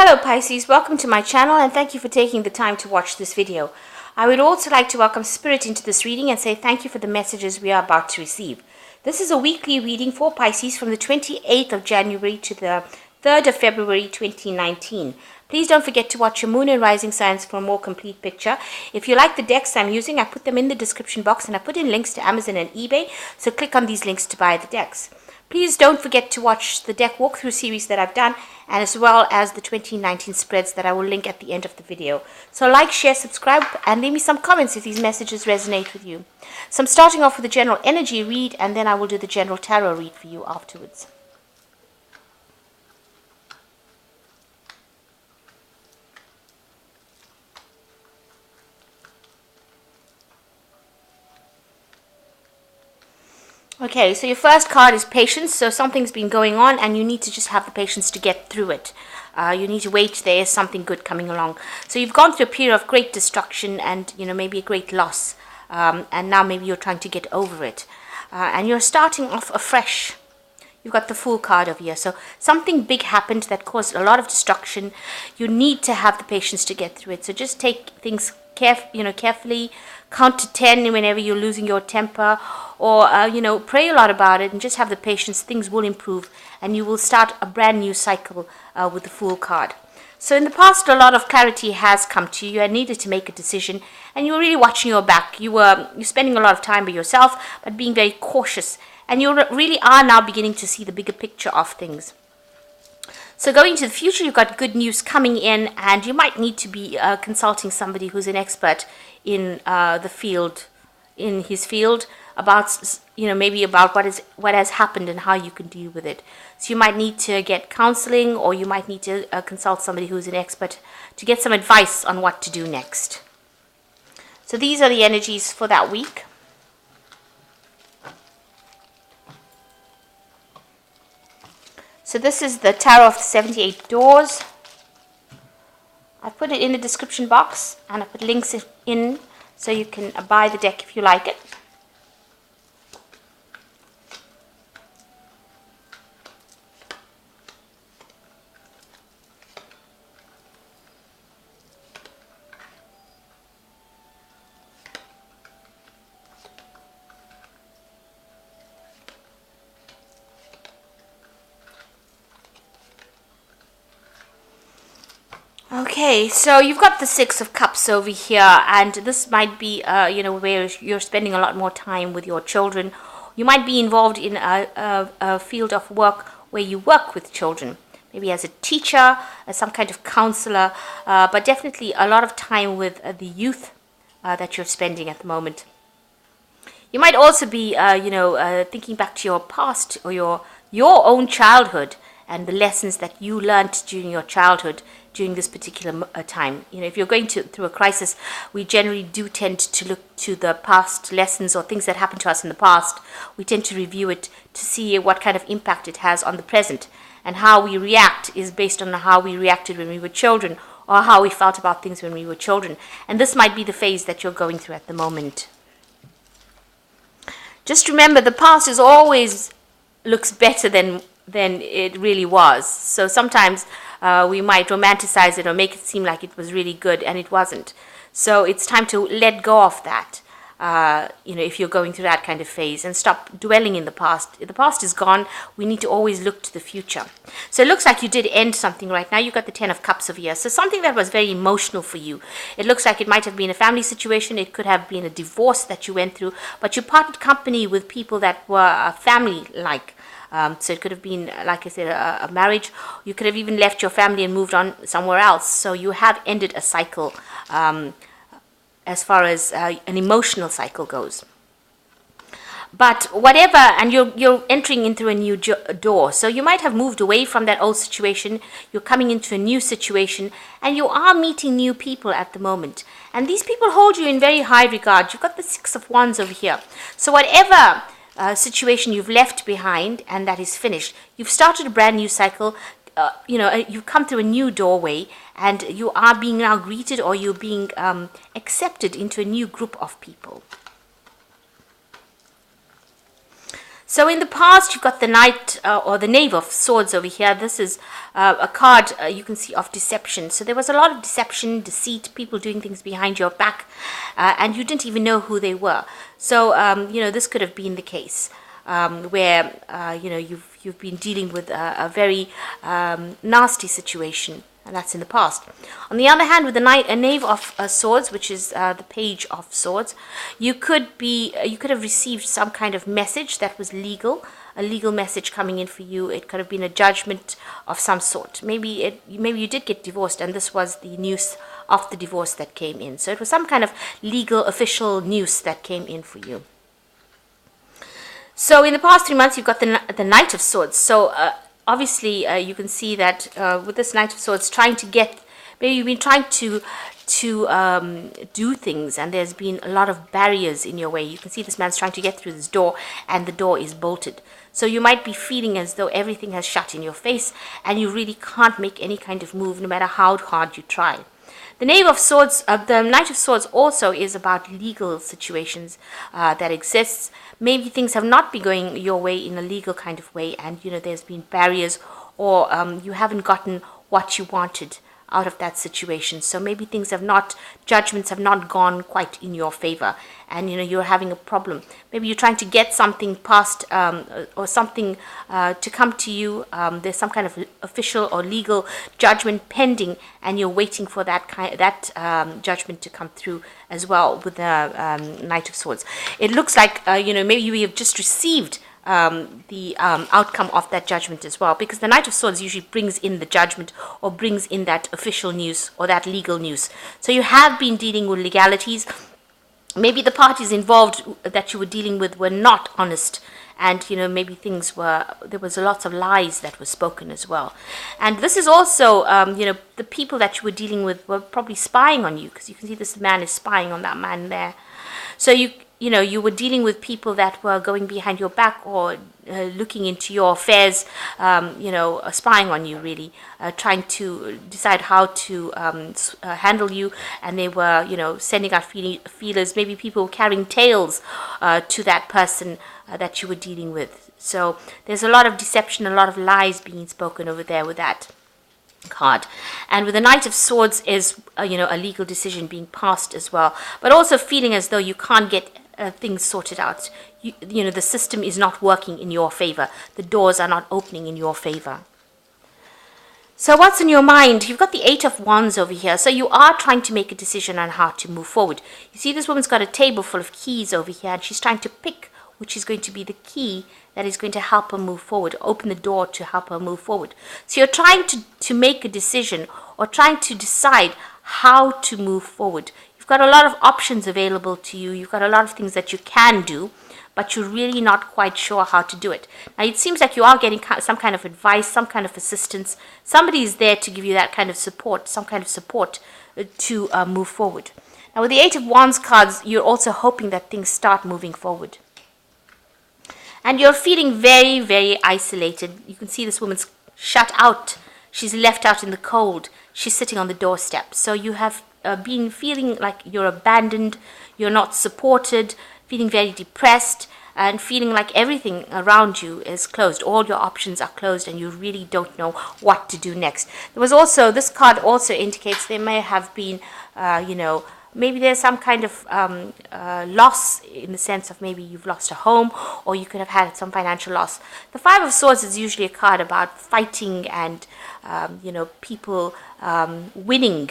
Hello Pisces, welcome to my channel and thank you for taking the time to watch this video. I would also like to welcome Spirit into this reading and say thank you for the messages we are about to receive. This is a weekly reading for Pisces from the 28th of January to the 3rd of February 2019. Please don't forget to watch your moon and rising signs for a more complete picture. If you like the decks I'm using, I put them in the description box and I put in links to Amazon and eBay, so click on these links to buy the decks. Please don't forget to watch the deck walkthrough series that I've done, and as well as the 2019 spreads that I will link at the end of the video. So like, share, subscribe, and leave me some comments if these messages resonate with you. So I'm starting off with the general energy read, and then I will do the general tarot read for you afterwards. Okay, so your first card is patience. So something's been going on and you need to just have the patience to get through it. You need to wait. There is something good coming along. So you've gone through a period of great destruction and, maybe a great loss. And now maybe you're trying to get over it. And you're starting off afresh. You've got the Fool card over here. So something big happened that caused a lot of destruction. You need to have the patience to get through it. So just take things carefully. Count to 10 whenever you're losing your temper, or pray a lot about it and just have the patience. Things will improve and you will start a brand new cycle with the Fool card. So in the past, a lot of clarity has come to you. You needed to make a decision and you were really watching your back. You're spending a lot of time by yourself, but being very cautious, and you really are now beginning to see the bigger picture of things. So going to the future, you've got good news coming in, and you might need to be consulting somebody who's an expert in the field, in his field, about maybe about what has happened and how you can deal with it. So you might need to get counseling, or you might need to consult somebody who's an expert to get some advice on what to do next. So these are the energies for that week. So this is the Tarot of the 78 Doors. I put it in the description box and I put links in so you can buy the deck if you like it. Okay, so you've got the Six of Cups over here, and this might be, where you're spending a lot more time with your children. You might be involved in a field of work where you work with children, maybe as a teacher, as some kind of counselor, but definitely a lot of time with the youth that you're spending at the moment. You might also be, thinking back to your past or your own childhood and the lessons that you learned during your childhood during this particular time. If you're going through a crisis, we generally do tend to look to the past lessons or things that happened to us in the past. We tend to review it to see what kind of impact it has on the present, and how we react is based on how we reacted when we were children, or how we felt about things when we were children. And this might be the phase that you're going through at the moment. Just remember, the past is always looks better than it really was. So sometimes we might romanticize it or make it seem like it was really good, and it wasn't. So it's time to let go of that, if you're going through that kind of phase, and stop dwelling in the past. The past is gone. We need to always look to the future. So it looks like you did end something right now. You got the Ten of Cups over here. So something that was very emotional for you. It looks like it might have been a family situation. It could have been a divorce that you went through, but you parted company with people that were family-like. So it could have been, like I said, a marriage. You could have even left your family and moved on somewhere else. So you have ended a cycle as far as an emotional cycle goes. But whatever, and you're entering into a new door. So you might have moved away from that old situation. You're coming into a new situation, and you are meeting new people at the moment. And these people hold you in very high regard. You've got the Six of Wands over here. So whatever situation you've left behind and that is finished, you've started a brand new cycle. You've come through a new doorway, and you are being now greeted, or you're being accepted into a new group of people. So in the past, you've got the Knight or the Knave of Swords over here. This is a card you can see of deception. So there was a lot of deception, deceit, people doing things behind your back, and you didn't even know who they were. So this could have been the case where you've been dealing with a very nasty situation. And that's in the past. On the other hand, with the Knave of Swords, which is the Page of Swords, you could have received some kind of message that was legal, a legal message coming in for you. It could have been a judgment of some sort. Maybe you did get divorced, and this was the news of the divorce that came in. So it was some kind of legal, official news that came in for you. So in the past 3 months, you've got the Knight of Swords. So obviously, you can see that with this Knight of Swords, maybe you've been trying to do things, and there's been a lot of barriers in your way. You can see this man's trying to get through this door, and the door is bolted. So you might be feeling as though everything has shut in your face, and you really can't make any kind of move, no matter how hard you try. The Knave of Swords, the Knight of Swords also is about legal situations that exists. Maybe things have not been going your way in a legal kind of way, and there's been barriers, or you haven't gotten what you wanted out of that situation. So maybe judgments have not gone quite in your favor, and you're having a problem. Maybe you're trying to get something passed or something to come to you. There's some kind of official or legal judgment pending, and you're waiting for that judgment to come through as well with the Knight of Swords. It looks like maybe you have just received the outcome of that judgment as well, because the Knight of Swords usually brings in the judgment or brings in that official news or that legal news. So you have been dealing with legalities. Maybe the parties involved that you were dealing with were not honest, and maybe there was lots of lies that were spoken as well. And this is also the people that you were dealing with were probably spying on you, because you can see this man is spying on that man there. So you were dealing with people that were going behind your back, or looking into your affairs, spying on you, really, trying to decide how to handle you. And they were, sending out feelers. Maybe people were carrying tales to that person that you were dealing with. So there's a lot of deception, a lot of lies being spoken over there with that card. And with the Knight of Swords is a legal decision being passed as well, but also feeling as though you can't get things sorted out. The system is not working in your favor. The doors are not opening in your favor. So what's in your mind? You've got the Eight of Wands over here. So you are trying to make a decision on how to move forward. You see this woman's got a table full of keys over here, and she's trying to pick which is going to be the key that is going to help her move forward, open the door to help her move forward. So you're trying to make a decision, or trying to decide how to move forward. You've got a lot of options available to you. You've got a lot of things that you can do, but you're really not quite sure how to do it. Now, it seems like you are getting some kind of advice, some kind of assistance. Somebody is there to give you that kind of support, some kind of support to move forward. Now, with the Eight of Wands cards, you're also hoping that things start moving forward. And you're feeling very, very isolated. You can see this woman's shut out. She's left out in the cold. She's sitting on the doorstep. So you have been feeling like you're abandoned, you're not supported, feeling very depressed, and feeling like everything around you is closed. All your options are closed, and you really don't know what to do next. This card also indicates there may have been, maybe there's some kind of loss, in the sense of maybe you've lost a home, or you could have had some financial loss. The Five of Swords is usually a card about fighting and, people winning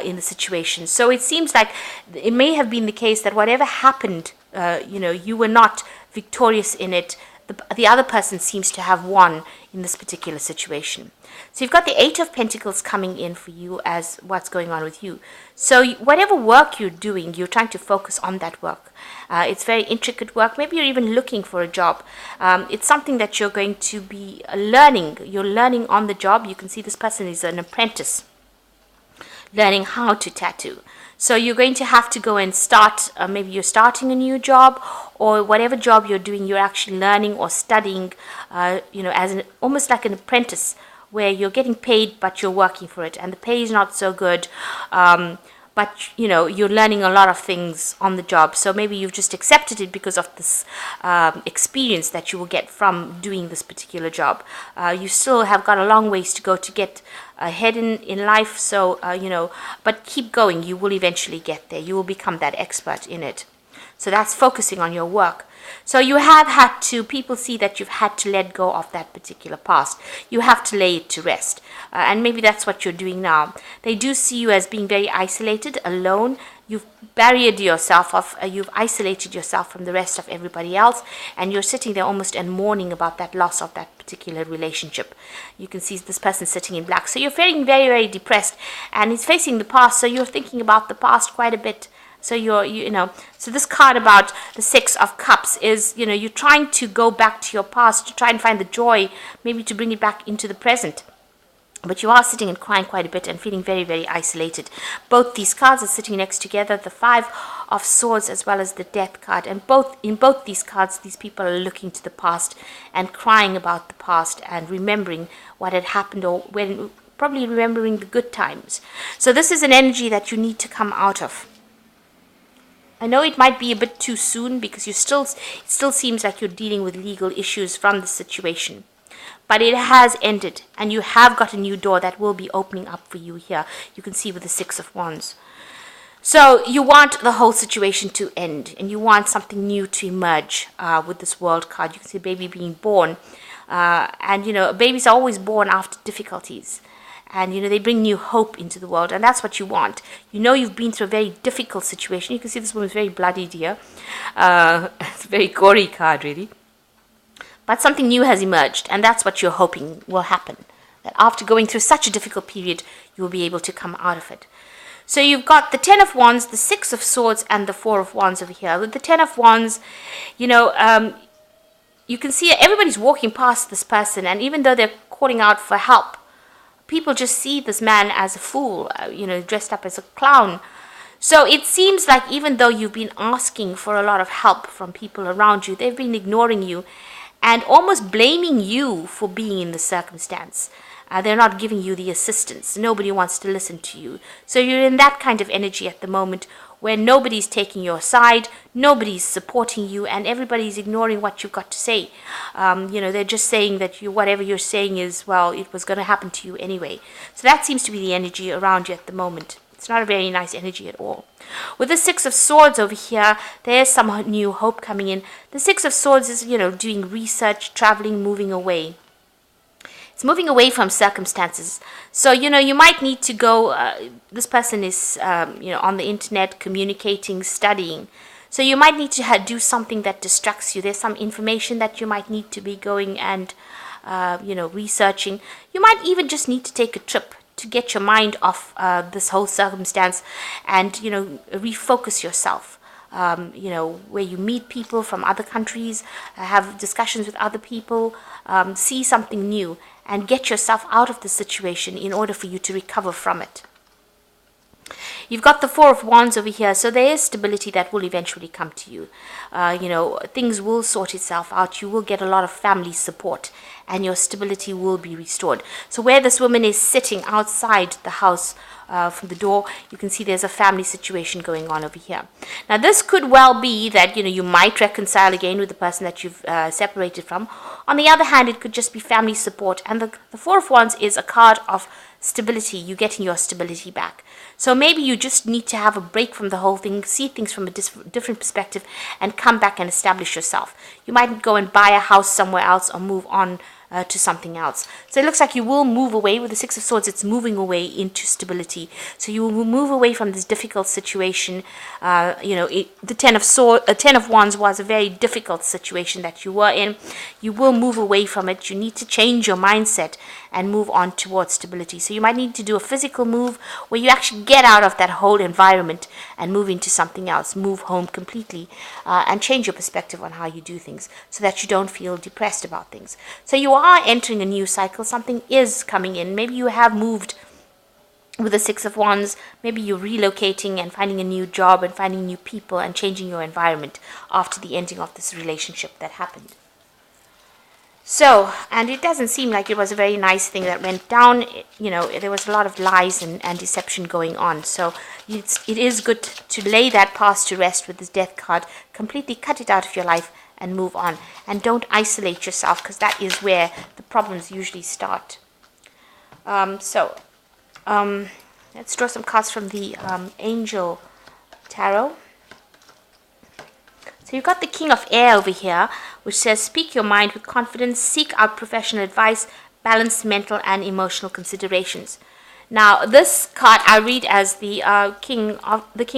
in the situation. So it seems like it may have been the case that whatever happened, you were not victorious in it. The other person seems to have won in this particular situation. So you've got the Eight of Pentacles coming in for you as what's going on with you. So whatever work you're doing, you're trying to focus on that work. It's very intricate work. Maybe you're even looking for a job. It's something that you're going to be learning. You're learning on the job. You can see this person is an apprentice, learning how to tattoo. So you're going to have to go and start, maybe you're starting a new job, or whatever job you're doing, you're actually learning or studying, almost like an apprentice, where you're getting paid, but you're working for it, and the pay is not so good. but you're learning a lot of things on the job. So maybe you've just accepted it because of this experience that you will get from doing this particular job. You still have got a long ways to go to get ahead in life. So but keep going. You will eventually get there. You will become that expert in it. So that's focusing on your work. So you have had to, people see that you've had to let go of that particular past. You have to lay it to rest. And maybe that's what you're doing now. They do see you as being very isolated, alone. You've barriered yourself off, you've isolated yourself from the rest of everybody else. And you're sitting there almost and mourning about that loss of that particular relationship. You can see this person sitting in black. So you're feeling very, very depressed. And he's facing the past. So you're thinking about the past quite a bit. So so this card about the Six of Cups is, you're trying to go back to your past to try and find the joy, maybe to bring it back into the present. But you are sitting and crying quite a bit and feeling very, very isolated. Both these cards are sitting next together, the Five of Swords as well as the Death card. And in both these cards, these people are looking to the past and crying about the past and remembering what had happened, or probably remembering the good times. So this is an energy that you need to come out of. I know it might be a bit too soon because it still seems like you're dealing with legal issues from the situation. But it has ended, and you have got a new door that will be opening up for you here. You can see with the Six of Wands. So you want the whole situation to end, and you want something new to emerge with this World card. You can see a baby being born. And, babies are always born after difficulties. And, they bring new hope into the world. And that's what you want. You've been through a very difficult situation. You can see this woman's very bloodied here. It's a very gory card, really. But something new has emerged. And that's what you're hoping will happen. That after going through such a difficult period, you will be able to come out of it. So you've got the Ten of Wands, the Six of Swords, and the Four of Wands over here. With the Ten of Wands, you can see everybody's walking past this person. And even though they're calling out for help, people just see this man as a fool, dressed up as a clown. So it seems like even though you've been asking for a lot of help from people around you, they've been ignoring you and almost blaming you for being in the circumstance. They're not giving you the assistance. Nobody wants to listen to you. So you're in that kind of energy at the moment where nobody's taking your side, nobody's supporting you, and everybody's ignoring what you've got to say. They're just saying that whatever you're saying is, well, it was going to happen to you anyway. So that seems to be the energy around you at the moment. It's not a very nice energy at all. With the Six of Swords over here, there's some new hope coming in. The Six of Swords is, doing research, traveling, moving away. It's moving away from circumstances. So, you might need to go, this person is, on the internet, communicating, studying. So you might need to do something that distracts you. There's some information that you might need to be going and, researching. You might even just need to take a trip to get your mind off this whole circumstance and, refocus yourself. Where you meet people from other countries, have discussions with other people, see something new, and get yourself out of the situation in order for you to recover from it. You've got the Four of Wands over here, so there is stability that will eventually come to you. Things will sort itself out. You will get a lot of family support, and your stability will be restored. So where this woman is sitting outside the house from the door, you can see there's a family situation going on over here. Now, this could well be that, you might reconcile again with the person that you've separated from. On the other hand, it could just be family support. And the Four of Wands is a card of stability. You're getting your stability back. So maybe you just need to have a break from the whole thing, see things from a different perspective, and come back and establish yourself. You might go and buy a house somewhere else or move on to something else. So it looks like you will move away. With the Six of Swords, it's moving away into stability. So you will move away from this difficult situation. The Ten of Wands was a very difficult situation that you were in. You will move away from it. You need to change your mindset and move on towards stability. So you might need to do a physical move where you actually get out of that whole environment and move into something else, move home completely, and change your perspective on how you do things so that you don't feel depressed about things. So you are entering a new cycle. Something is coming in. Maybe you have moved with the Six of Wands. Maybe you're relocating and finding a new job and finding new people and changing your environment after the ending of this relationship that happened. So, and it doesn't seem like it was a very nice thing that went down. You know, there was a lot of lies and deception going on. So it is good to lay that past to rest with this death card. Completely cut it out of your life and move on. And don't isolate yourself, because that is where the problems usually start. Let's draw some cards from the Angel Tarot. So you've got the King of Air over here, which says, speak your mind with confidence, seek out professional advice, balance mental and emotional considerations. Now, this card I read as the King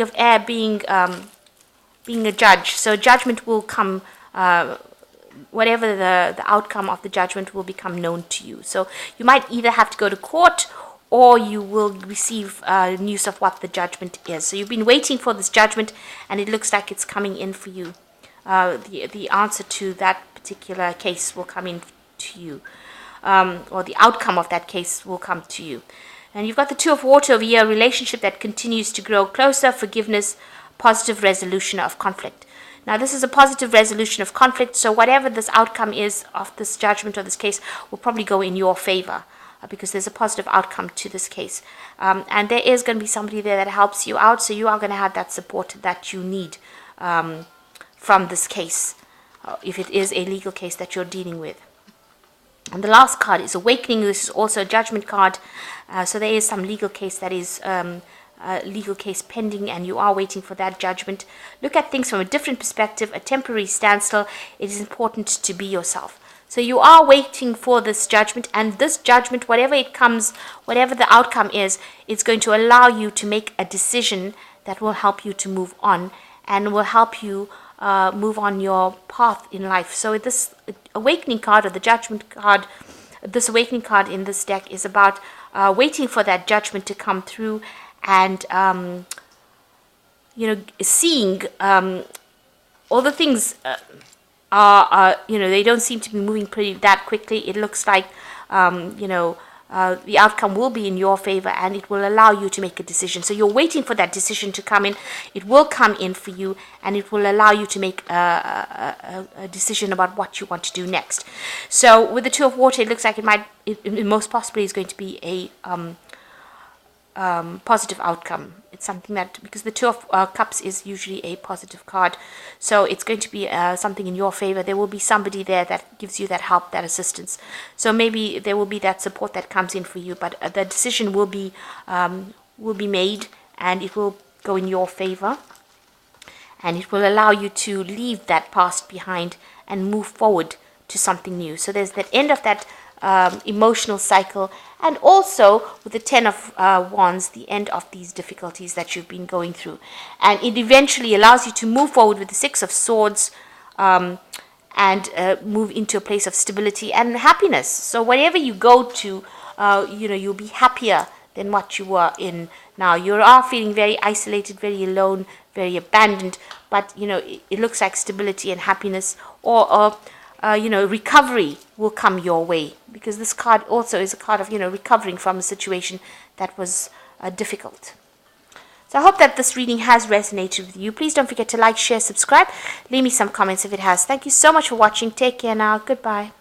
of Air being a judge. So judgment will come, whatever the outcome of the judgment will become known to you. So you might either have to go to court, or you will receive news of what the judgment is. So you've been waiting for this judgment, and it looks like it's coming in for you. The answer to that particular case will come in to you, or the outcome of that case will come to you. And you've got the Two of Water over here, a relationship that continues to grow closer, forgiveness, positive resolution of conflict. Now, this is a positive resolution of conflict, so whatever this outcome is of this judgment or this case will probably go in your favor, because there's a positive outcome to this case. And there is going to be somebody there that helps you out, so you are going to have that support that you need from this case, if it is a legal case that you're dealing with. And the last card is Awakening. This is also a judgment card, so there is some legal case that is legal case pending, and you are waiting for that judgment. Look at things from a different perspective, a temporary standstill. It is important to be yourself. So you are waiting for this judgment, and this judgment, whatever it comes, whatever the outcome is, it's going to allow you to make a decision that will help you to move on, and will help you move on your path in life. So this awakening card, or the judgment card, this awakening card in this deck is about waiting for that judgment to come through, and seeing all the things they don't seem to be moving that quickly. It looks like the outcome will be in your favor, and it will allow you to make a decision. So you're waiting for that decision to come in. It will come in for you, and it will allow you to make a decision about what you want to do next. So with the Two of Water, it looks like it most possibly is going to be a positive outcome. It's something that, because the Two of Cups is usually a positive card, so it's going to be something in your favor. There will be somebody there that gives you that help, that assistance. So maybe there will be that support that comes in for you, but the decision will be made, and it will go in your favor, and it will allow you to leave that past behind and move forward to something new. So there's that end of that emotional cycle, and also with the Ten of Wands, the end of these difficulties that you've been going through, and it eventually allows you to move forward with the Six of Swords, and move into a place of stability and happiness. So wherever you go to, you'll be happier than what you were in now. You are feeling very isolated, very alone, very abandoned, but it looks like stability and happiness, or recovery will come your way, because this card also is a card of, recovering from a situation that was difficult. So I hope that this reading has resonated with you. Please don't forget to like, share, subscribe. Leave me some comments if it has. Thank you so much for watching. Take care now. Goodbye.